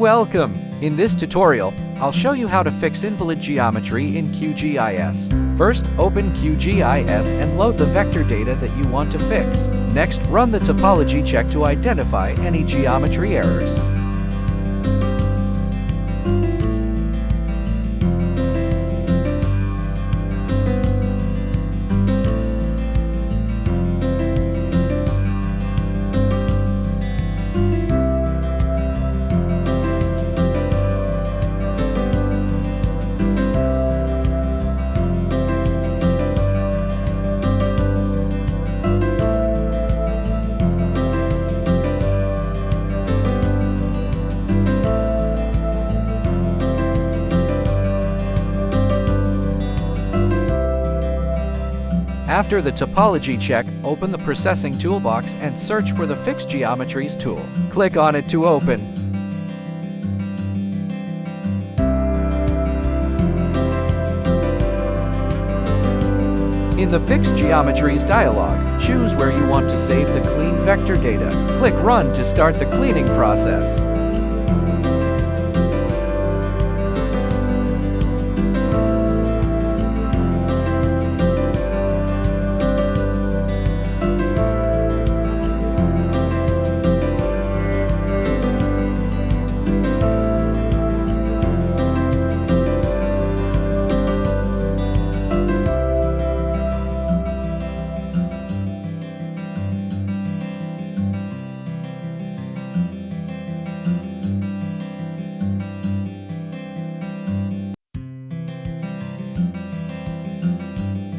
Welcome! In this tutorial, I'll show you how to fix invalid geometry in QGIS. First, open QGIS and load the vector data that you want to fix. Next, run the topology check to identify any geometry errors. After the topology check, open the processing toolbox and search for the Fix Geometries tool. Click on it to open. In the Fix Geometries dialog, choose where you want to save the clean vector data. Click Run to start the cleaning process.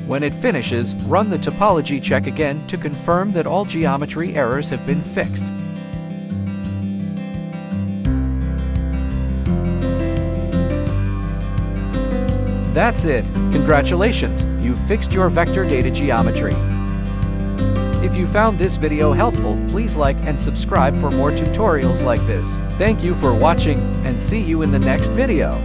When it finishes, run the topology check again to confirm that all geometry errors have been fixed. That's it! Congratulations! You've fixed your vector data geometry. If you found this video helpful, please like and subscribe for more tutorials like this. Thank you for watching, and see you in the next video.